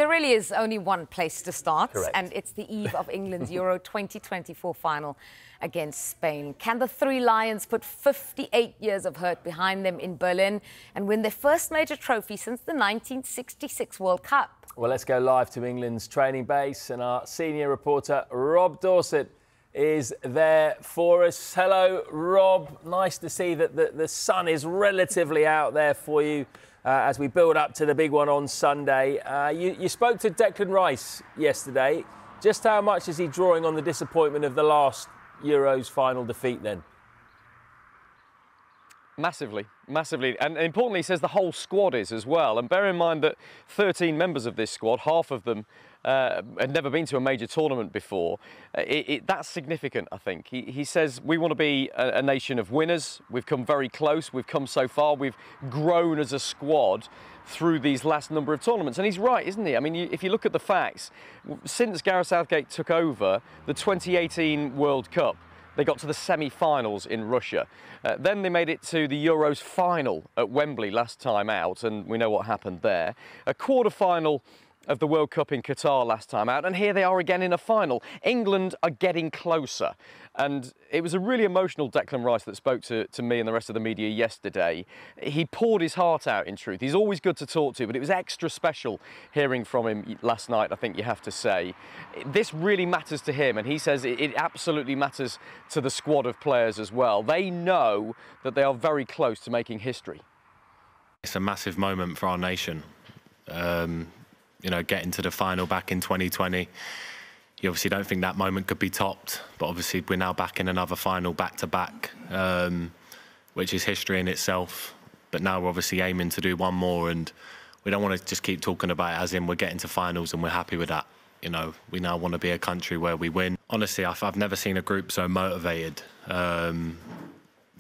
there really is only one place to start, Correct. and it's the eve of England's Euro 2024 final against Spain. Can the Three Lions put 58 years of hurt behind them in Berlin and win their first major trophy since the 1966 World Cup? Well, let's go live to England's training base, and our senior reporter, Rob Dorsett, is there for us. Hello, Rob. Nice to see that the sun is relatively out there for you as we build up to the big one on Sunday. You spoke to Declan Rice yesterday. Just how much is he drawing on the disappointment of the last Euros final defeat then? Massively, massively. And importantly, he says the whole squad is as well. And bear in mind that 13 members of this squad, half of them had never been to a major tournament before. That's significant, I think. He says we want to be a nation of winners. We've come very close. We've come so far. We've grown as a squad through these last number of tournaments. And he's right, isn't he? I mean, if you look at the facts, since Gareth Southgate took over the 2018 World Cup, they got to the semi-finals in Russia. Then they made it to the Euros final at Wembley last time out, and we know what happened there. A quarter-final of the World Cup in Qatar last time out, and here they are again in a final. England are getting closer. And it was a really emotional Declan Rice that spoke to me and the rest of the media yesterday. He poured his heart out, in truth. He's always good to talk to, but it was extra special hearing from him last night, I think you have to say. This really matters to him, and he says it absolutely matters to the squad of players as well. They know that they are very close to making history. It's a massive moment for our nation. You know, getting to the final back in 2020. You obviously don't think that moment could be topped, but obviously we're now back in another final back-to-back, which is history in itself. But now we're obviously aiming to do one more, and we don't want to just keep talking about it as in we're getting to finals and we're happy with that. You know, we now want to be a country where we win. Honestly, I've never seen a group so motivated.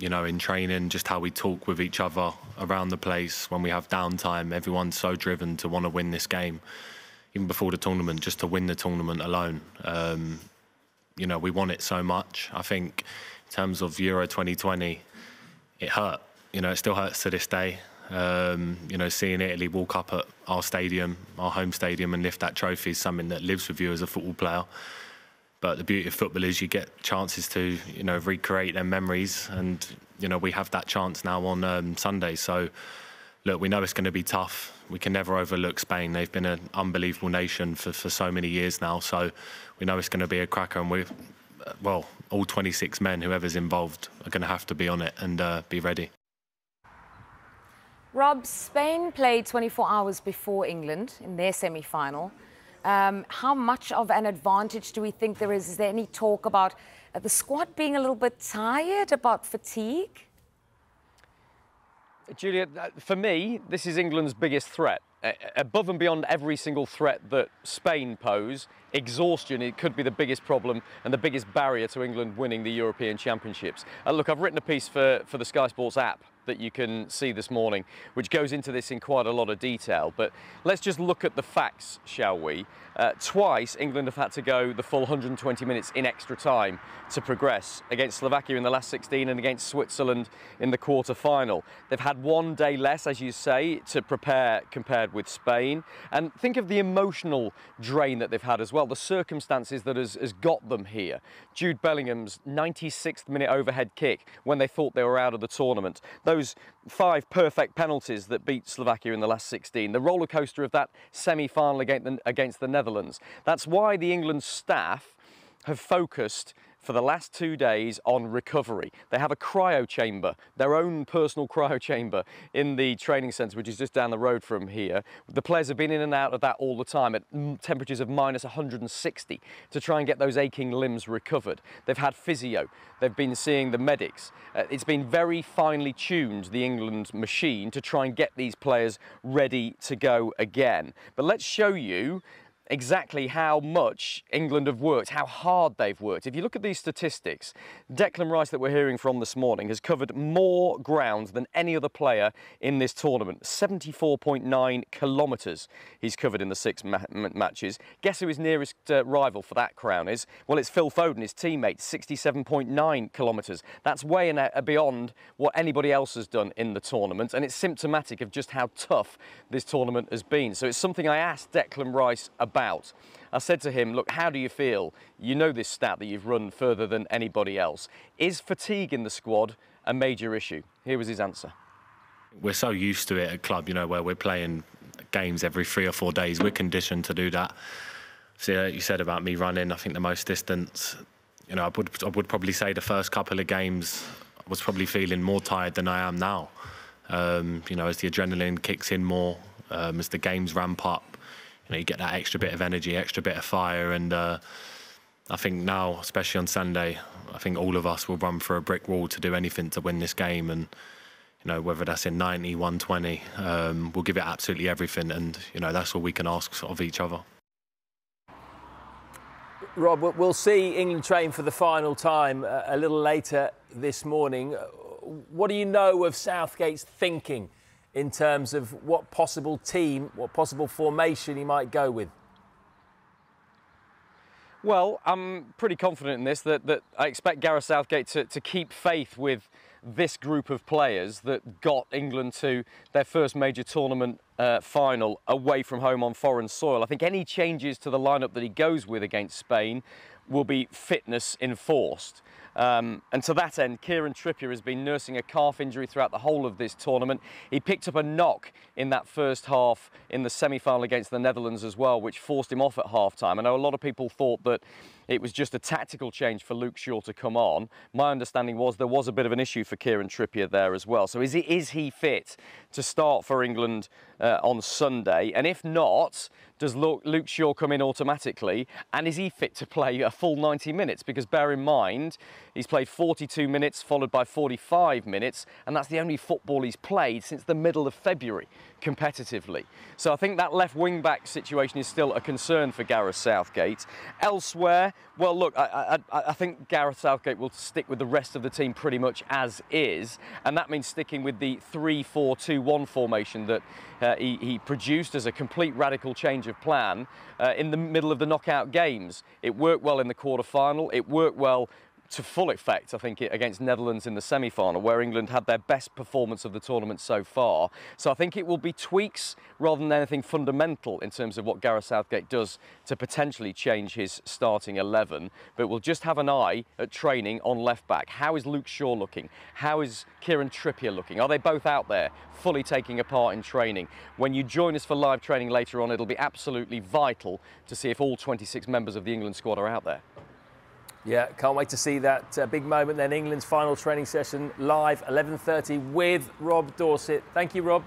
You know, in training, just how we talk with each other around the place when we have downtime. Everyone's so driven to want to win this game. Even before the tournament, just to win the tournament alone. You know, we want it so much. I think in terms of Euro 2020, it hurt. You know, it still hurts to this day. You know, seeing Italy walk up at our stadium, our home stadium, and lift that trophy is something that lives with you as a football player. But the beauty of football is you get chances to, you know, recreate their memories. And, you know, we have that chance now on Sunday. So, look, we know it's going to be tough. We can never overlook Spain. They've been an unbelievable nation for so many years now. So we know it's going to be a cracker. And we've, well, all 26 men, whoever's involved, are going to have to be on it and be ready. Rob, Spain played 24 hours before England in their semi-final. How much of an advantage do we think there is? Is there any talk about the squad being a little bit tired, about fatigue? Julia, for me, this is England's biggest threat. Above and beyond every single threat that Spain pose, exhaustion, it could be the biggest problem and the biggest barrier to England winning the European Championships. Look, I've written a piece for the Sky Sports app that you can see this morning, which goes into this in quite a lot of detail. But let's just look at the facts, shall we? Twice, England have had to go the full 120 minutes in extra time to progress, against Slovakia in the last 16 and against Switzerland in the quarter-final. They've had one day less, as you say, to prepare compared with Spain. And think of the emotional drain that they've had as well, the circumstances that has got them here. Jude Bellingham's 96th minute overhead kick when they thought they were out of the tournament. Those 5 perfect penalties that beat Slovakia in the last 16. The roller coaster of that semi-final against the Netherlands. That's why the England staff have focused for the last 2 days on recovery. They have a cryo chamber, their own personal cryo chamber in the training centre, which is just down the road from here. The players have been in and out of that all the time at temperatures of minus 160 to try and get those aching limbs recovered. They've had physio, they've been seeing the medics. It's been very finely tuned, the England machine, to try and get these players ready to go again. But let's show you exactly how much England have worked, how hard they've worked. If you look at these statistics, Declan Rice, that we're hearing from this morning, has covered more ground than any other player in this tournament. 74.9 kilometres he's covered in the 6 matches. Guess who his nearest rival for that crown is? Well, it's Phil Foden, his teammate, 67.9 kilometres. That's way beyond what anybody else has done in the tournament, and it's symptomatic of just how tough this tournament has been. So it's something I asked Declan Rice about. I said to him, look, how do you feel? You know this stat that you've run further than anybody else. Is fatigue in the squad a major issue? Here was his answer. We're so used to it at club, you know, where we're playing games every 3 or 4 days. We're conditioned to do that. So you said about me running, I think the most distance, you know, I would probably say the first couple of games I was probably feeling more tired than I am now. You know, as the adrenaline kicks in more, as the games ramp up, you know, you get that extra bit of energy, extra bit of fire, and I think now, especially on Sunday, I think all of us will run for a brick wall to do anything to win this game, and you know, whether that's in 90, 120, we'll give it absolutely everything, and you know, that's all we can ask of each other. Rob, we'll see England train for the final time a little later this morning. What do you know of Southgate's thinking in terms of what possible team, what possible formation he might go with? Well, I'm pretty confident in this, that I expect Gareth Southgate to keep faith with this group of players that got England to their first major tournament final away from home on foreign soil. I think any changes to the lineup that he goes with against Spain will be fitness enforced. And to that end, Kieran Trippier has been nursing a calf injury throughout the whole of this tournament. He picked up a knock in that first half in the semi-final against the Netherlands as well, which forced him off at half-time. I know a lot of people thought that it was just a tactical change for Luke Shaw to come on. My understanding was there was a bit of an issue for Kieran Trippier there as well. So is he fit to start for England on Sunday? And if not, does Luke Shaw come in automatically? And is he fit to play a full 90 minutes? Because bear in mind, he's played 42 minutes followed by 45 minutes, and that's the only football he's played since the middle of February competitively. So I think that left wing-back situation is still a concern for Gareth Southgate. Elsewhere, well, look, I think Gareth Southgate will stick with the rest of the team pretty much as is, and that means sticking with the 3-4-2-1 formation that he produced as a complete radical change of plan in the middle of the knockout games. It worked well in the quarter-final, it worked well to full effect, I think, against Netherlands in the semi-final, where England had their best performance of the tournament so far. So I think it will be tweaks rather than anything fundamental in terms of what Gareth Southgate does to potentially change his starting 11. But we'll just have an eye at training on left-back. How is Luke Shaw looking? How is Kieran Trippier looking? Are they both out there fully taking a part in training? When you join us for live training later on, it'll be absolutely vital to see if all 26 members of the England squad are out there. Yeah, can't wait to see that big moment then. England's final training session live, 11:30 with Rob Dorsett. Thank you, Rob.